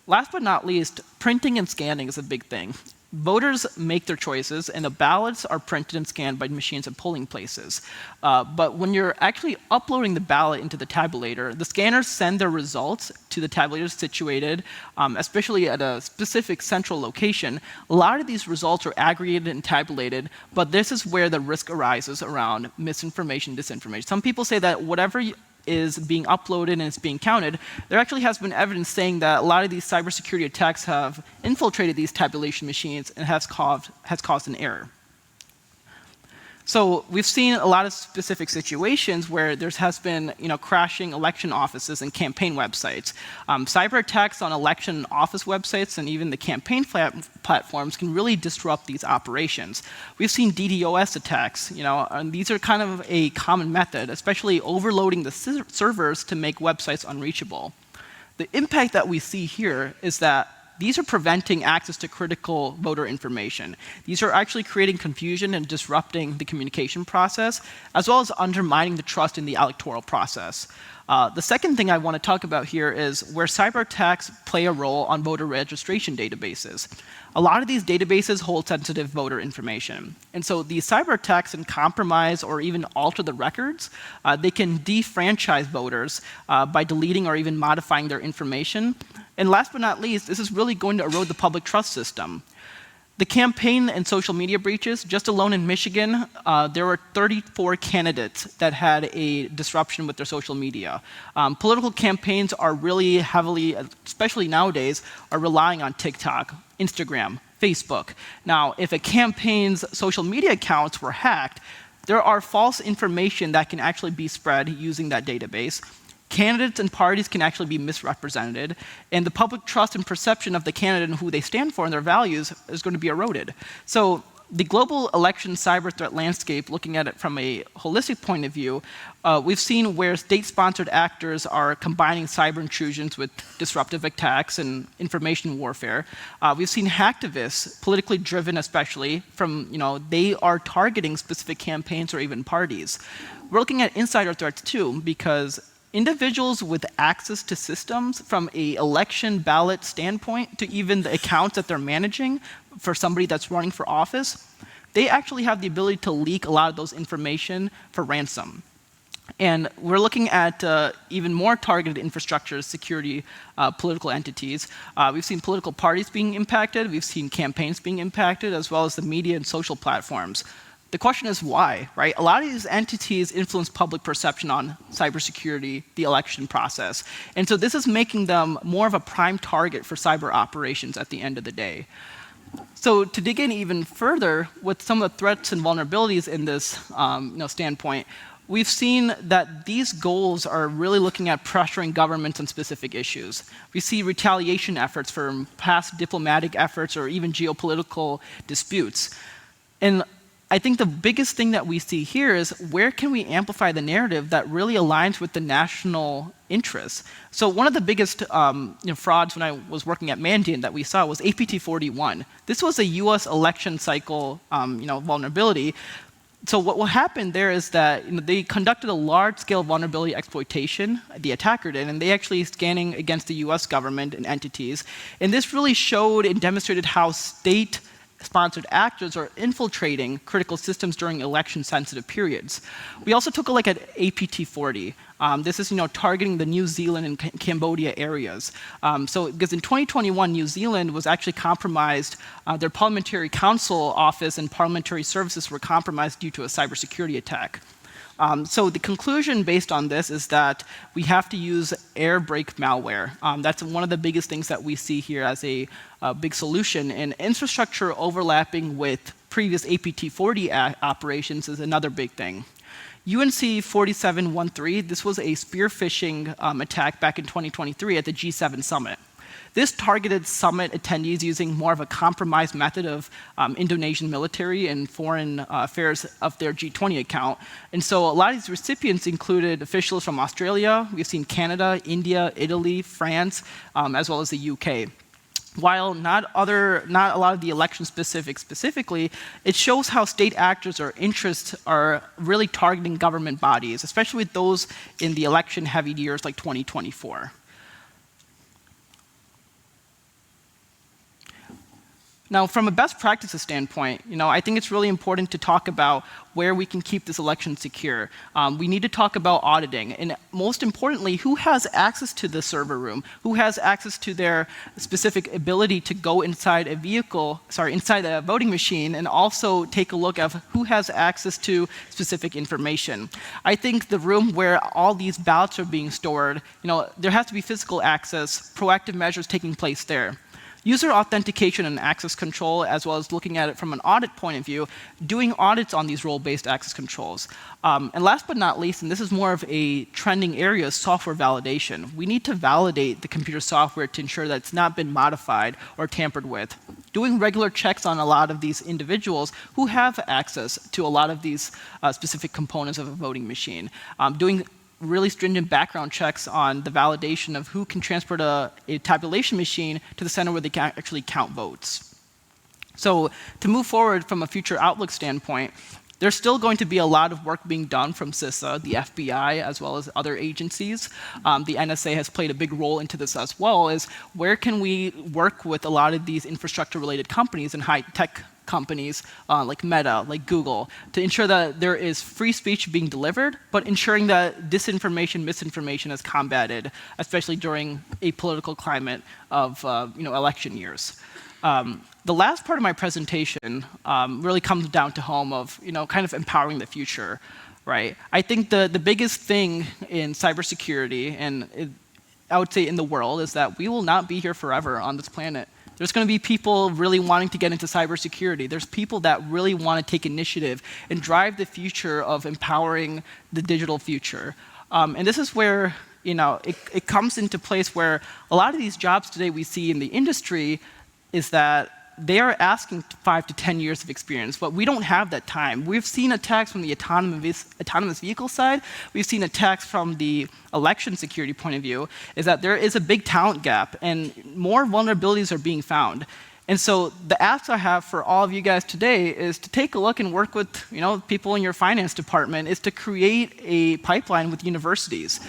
Last but not least, printing and scanning is a big thing. Voters make their choices, and the ballots are printed and scanned by machines at polling places. But when you're actually uploading the ballot into the tabulator, the scanners send their results to the tabulators situated, especially at a specific central location. A lot of these results are aggregated and tabulated, but this is where the risk arises around misinformation, disinformation. Some people say that whatever is being uploaded and it's being counted, there actually has been evidence saying that a lot of these cybersecurity attacks have infiltrated these tabulation machines and has caused an error. So we've seen a lot of specific situations where there has been crashing election offices and campaign websites. Cyber attacks on election office websites and even the campaign platforms can really disrupt these operations. We've seen DDoS attacks, and these are kind of a common method, especially overloading the servers to make websites unreachable. The impact that we see here is that these are preventing access to critical voter information. These are actually creating confusion and disrupting the communication process, as well as undermining the trust in the electoral process. The second thing I want to talk about here is where cyber attacks play a role on voter registration databases. A lot of these databases hold sensitive voter information. And so these cyber attacks can compromise or even alter the records. They can defranchise voters by deleting or even modifying their information. And last but not least, this is really going to erode the public trust system. The campaign and social media breaches, just alone in Michigan, there were 34 candidates that had a disruption with their social media. Political campaigns are really heavily, especially nowadays, are relying on TikTok, Instagram, Facebook. Now, if a campaign's social media accounts were hacked, there are false information that can actually be spread using that database. Candidates and parties can actually be misrepresented, and the public trust and perception of the candidate and who they stand for and their values is going to be eroded. So the global election cyber threat landscape, looking at it from a holistic point of view, we've seen where state-sponsored actors are combining cyber intrusions with disruptive attacks and information warfare. We've seen hacktivists, politically driven especially, from they are targeting specific campaigns or even parties. We're looking at insider threats too, because individuals with access to systems from an election ballot standpoint to even the accounts that they're managing for somebody that's running for office, they actually have the ability to leak a lot of those information for ransom. And we're looking at even more targeted infrastructure security political entities. We've seen political parties being impacted. We've seen campaigns being impacted, as well as the media and social platforms. The question is why, right? A lot of these entities influence public perception on cybersecurity, the election process. And so this is making them more of a prime target for cyber operations at the end of the day. So to dig in even further with some of the threats and vulnerabilities in this standpoint, we've seen that these goals are really looking at pressuring governments on specific issues. We see retaliation efforts for past diplomatic efforts or even geopolitical disputes. And I think the biggest thing that we see here is where can we amplify the narrative that really aligns with the national interests. So one of the biggest frauds when I was working at Mandiant that we saw was APT41. This was a US election cycle vulnerability. So what happened there is that they conducted a large-scale vulnerability exploitation, the attacker did, and they actually scanning against the US government and entities. And this really showed and demonstrated how state-sponsored actors are infiltrating critical systems during election-sensitive periods. We also took a look at APT40. This is targeting the New Zealand and Cambodia areas. Because in 2021, New Zealand was actually compromised. Their parliamentary council office and parliamentary services were compromised due to a cybersecurity attack. So the conclusion based on this is that we have to use air brake malware. That's one of the biggest things that we see here as a big solution. And infrastructure overlapping with previous APT40 operations is another big thing. UNC 4713, this was a spear phishing attack back in 2023 at the G7 summit. This targeted summit attendees using more of a compromised method of Indonesian military and foreign affairs of their G20 account. And so a lot of these recipients included officials from Australia, we've seen Canada, India, Italy, France, as well as the UK. While not a lot of the election specifically, it shows how state actors or interests are really targeting government bodies, especially with those in the election-heavy years like 2024. Now, from a best practices standpoint, I think it's really important to talk about where we can keep this election secure. We need to talk about auditing, and most importantly, who has access to the server room, who has access to their specific ability to go inside a inside a voting machine, and also take a look at who has access to specific information. I think the room where all these ballots are being stored, there has to be physical access, proactive measures taking place there. User authentication and access control, as well as looking at it from an audit point of view, doing audits on these role-based access controls. And last but not least, and this is more of a trending area, is software validation. We need to validate the computer software to ensure that it's not been modified or tampered with. Doing regular checks on a lot of these individuals who have access to a lot of these specific components of a voting machine. Doing really stringent background checks on the validation of who can transport a tabulation machine to the center where they can actually count votes. So to move forward from a future outlook standpoint, there's still going to be a lot of work being done from CISA, the FBI, as well as other agencies. The NSA has played a big role into this as well, is where can we work with a lot of these infrastructure-related companies and high-tech companies like Meta, like Google, to ensure that there is free speech being delivered, but ensuring that disinformation, misinformation is combated, especially during a political climate of election years. The last part of my presentation really comes down to home of kind of empowering the future, right? I think the biggest thing in cybersecurity, and I would say in the world, is that we will not be here forever on this planet. There's going to be people really wanting to get into cybersecurity. There's people that really want to take initiative and drive the future of empowering the digital future. And this is where it comes into place where a lot of these jobs today we see in the industry is that they are asking 5 to 10 years of experience, but we don't have that time. We've seen attacks from the autonomous vehicle side. We've seen attacks from the election security point of view, is that there is a big talent gap, and more vulnerabilities are being found. And so the ask I have for all of you guys today is to take a look and work with people in your finance department, is to create a pipeline with universities.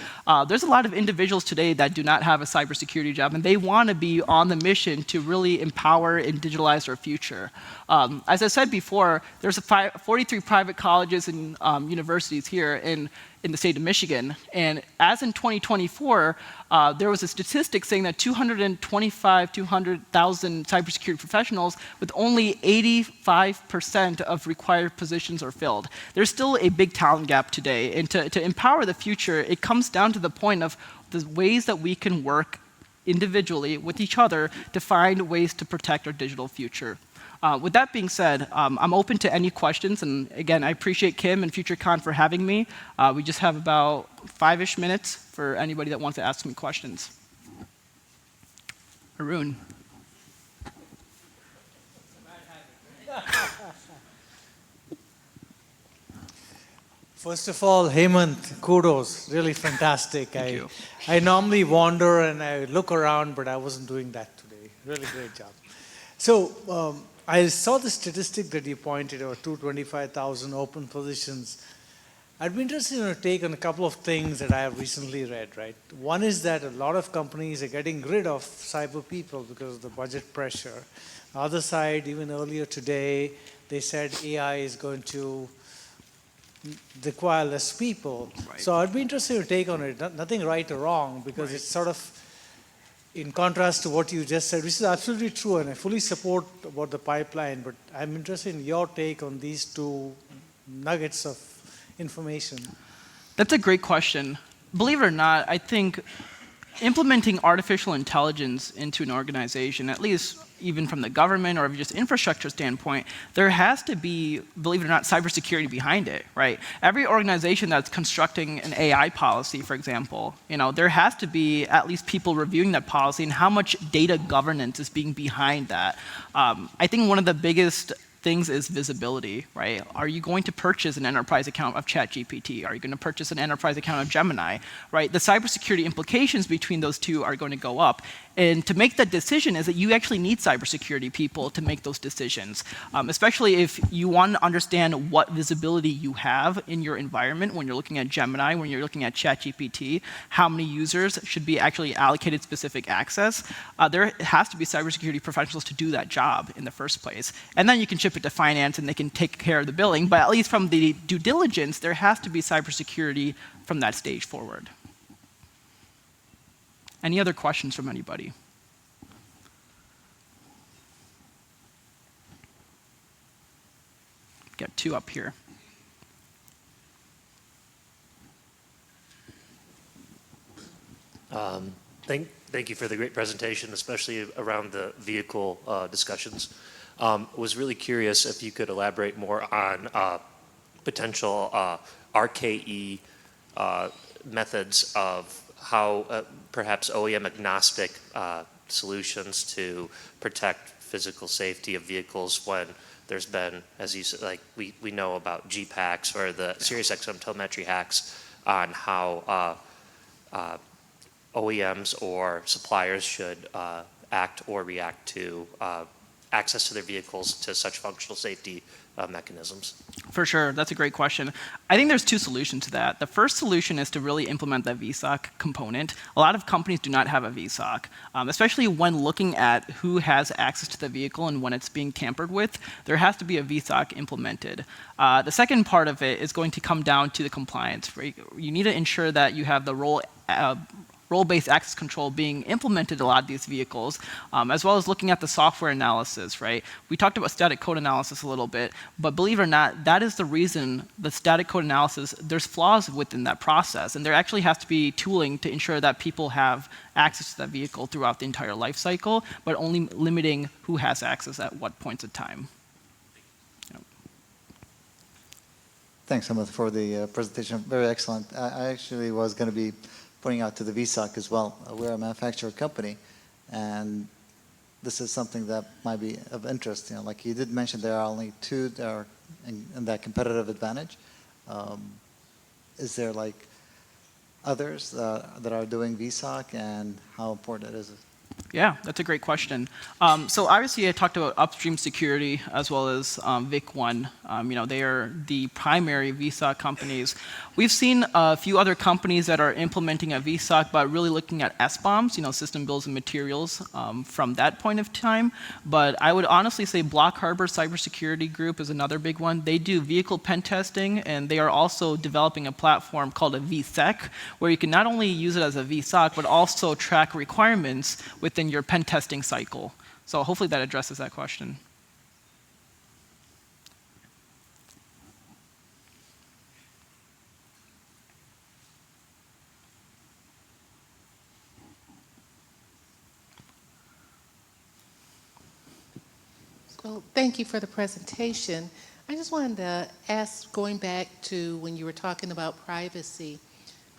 There's a lot of individuals today that do not have a cybersecurity job, and they want to be on the mission to really empower and digitalize our future. As I said before, there's 43 private colleges and universities here in the state of Michigan. And as in 2024, there was a statistic saying that 200,000 cybersecurity professionals, with only 85% of required positions are filled. There's still a big talent gap today. And to empower the future, it comes down to the point of the ways that we can work individually with each other to find ways to protect our digital future. With that being said, I'm open to any questions, and again, I appreciate Kim and FutureCon for having me. We just have about 5-ish minutes for anybody that wants to ask me questions. Arun. First of all, Hemanth, kudos, really fantastic. Thank you. I normally wander and I look around, but I wasn't doing that today. Really great job. So, I saw the statistic that you pointed out, 225,000 open positions. I'd be interested in your take on a couple of things that I have recently read, right? One is that a lot of companies are getting rid of cyber people because of the budget pressure. The other side, even earlier today, they said AI is going to require less people. Right. So I'd be interested in your take on it. Nothing right or wrong, because it's sort of in contrast to what you just said, which is absolutely true, and I fully support about the pipeline, but I'm interested in your take on these two nuggets of information. That's a great question. Believe it or not, I think implementing artificial intelligence into an organization, at least even from the government or just infrastructure standpoint, there has to be, believe it or not, cybersecurity behind it, right? Every organization that's constructing an AI policy, for example, there has to be at least people reviewing that policy and how much data governance is being behind that. I think one of the biggest things is visibility, right? Are you going to purchase an enterprise account of ChatGPT? Are you going to purchase an enterprise account of Gemini, right? The cybersecurity implications between those two are going to go up. And to make that decision is that you actually need cybersecurity people to make those decisions, especially if you want to understand what visibility you have in your environment when you're looking at Gemini, when you're looking at ChatGPT, how many users should be actually allocated specific access. There has to be cybersecurity professionals to do that job in the first place. And then you can ship it to finance and they can take care of the billing. But at least from the due diligence, there has to be cybersecurity from that stage forward. Any other questions from anybody? Got two up here. Thank you for the great presentation, especially around the vehicle discussions. Was really curious if you could elaborate more on potential RKE methods of how perhaps OEM agnostic solutions to protect physical safety of vehicles when there's been, as you said, like we know about GPACs or the SiriusXM telemetry hacks on how OEMs or suppliers should act or react to access to their vehicles to such functional safety mechanisms? For sure, that's a great question. I think there's two solutions to that. The first solution is to really implement the VSOC component. A lot of companies do not have a VSOC, especially when looking at who has access to the vehicle and when it's being tampered with. There has to be a VSOC implemented. The second part of it is going to come down to the compliance. Right? You need to ensure that you have the role-based access control being implemented in a lot of these vehicles, as well as looking at the software analysis, right? We talked about static code analysis a little bit, but believe it or not, that is the reason the static code analysis, there's flaws within that process, and there actually has to be tooling to ensure that people have access to that vehicle throughout the entire life cycle, but only limiting who has access at what points of time. Yep. Thanks, Hemanth, for the presentation. Very excellent. I actually was going to be pointing out to the VSOC as well. We're a manufacturer company, and this is something that might be of interest. Like you did mention, there are only two that are in that competitive advantage. Is there like others that are doing VSOC, and how important is it? Yeah, that's a great question. So obviously I talked about upstream security as well as VIC-1. They are the primary VSOC companies. We've seen a few other companies that are implementing a VSOC, but really looking at SBOMs, system bills and materials from that point of time. But I would honestly say Block Harbor Cybersecurity Group is another big one. They do vehicle pen testing, and they are also developing a platform called a VSEC, where you can not only use it as a VSOC, but also track requirements within your pen testing cycle. So hopefully that addresses that question. So thank you for the presentation. I just wanted to ask, going back to when you were talking about privacy,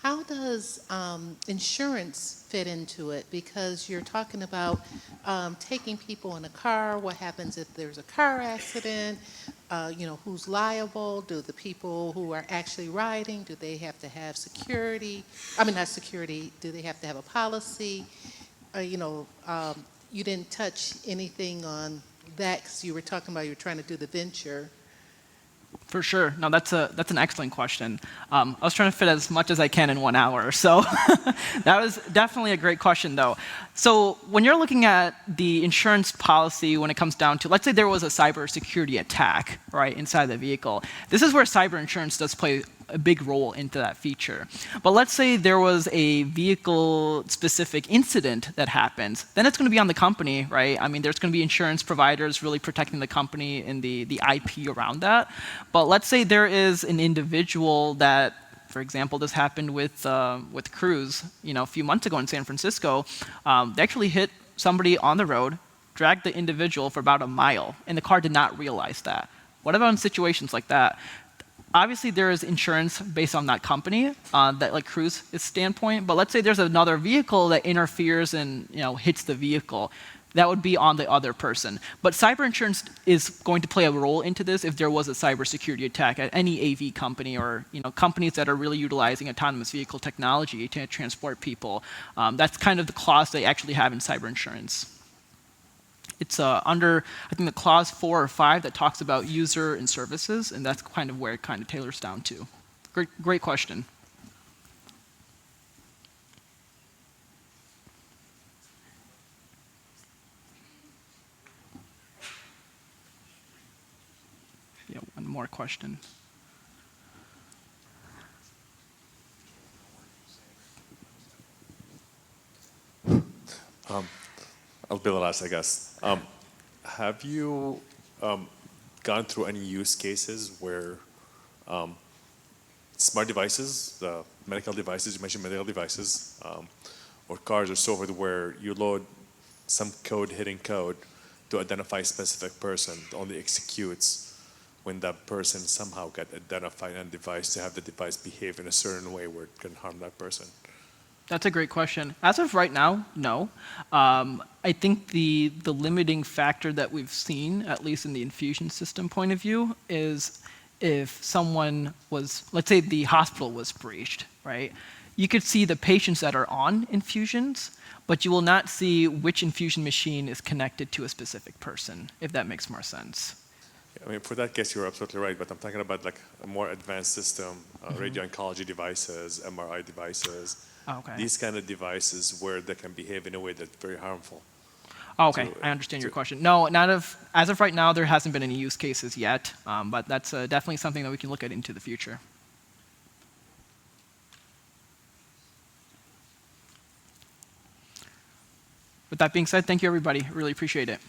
how does insurance fit into it? Because you're talking about taking people in a car. What happens if there's a car accident? Who's liable? Do the people who are actually riding, do they have to have security? I mean, not security. Do they have to have a policy? You didn't touch anything on that because you were talking about you were trying to do the venture. For sure. No, that's an excellent question. I was trying to fit as much as I can in 1 hour. So that was definitely a great question, though. So when you're looking at the insurance policy when it comes down to, let's say there was a cybersecurity attack, right, inside the vehicle. This is where cyber insurance does play a big role into that feature. But let's say there was a vehicle-specific incident that happens, then it's going to be on the company, right? I mean, there's going to be insurance providers really protecting the company and the IP around that. But let's say there is an individual that For example, this happened with Cruise, a few months ago in San Francisco. They actually hit somebody on the road, dragged the individual for about a mile, and the car did not realize that. What about in situations like that? Obviously, there is insurance based on that company, that like Cruise's standpoint. But let's say there's another vehicle that interferes and hits the vehicle. That would be on the other person. But cyber insurance is going to play a role into this if there was a cybersecurity attack at any AV company or companies that are really utilizing autonomous vehicle technology to transport people. That's kind of the clause they actually have in cyber insurance. It's under, I think, the clause 4 or 5 that talks about user and services, and that's kind of where it kind of tailors down to. Great question. Yeah, one more question. I'll be the last, I guess. Have you gone through any use cases where smart devices, the medical devices, you mentioned medical devices, or cars or so forth, where you load some code, hidden code, to identify a specific person, only executes when that person somehow got identified on the device to have the device behave in a certain way where it can harm that person? That's a great question. As of right now, no. I think the limiting factor that we've seen, at least in the infusion system point of view, is if someone was, let's say the hospital was breached, right? You could see the patients that are on infusions, but you will not see which infusion machine is connected to a specific person, if that makes more sense. I mean, for that case, you're absolutely right, but I'm talking about like a more advanced system, radio oncology devices, MRI devices, these kind of devices where they can behave in a way that's very harmful. Okay, I understand your question. No, as of right now, there hasn't been any use cases yet, but that's definitely something that we can look at into the future. With that being said, thank you, everybody. Really appreciate it.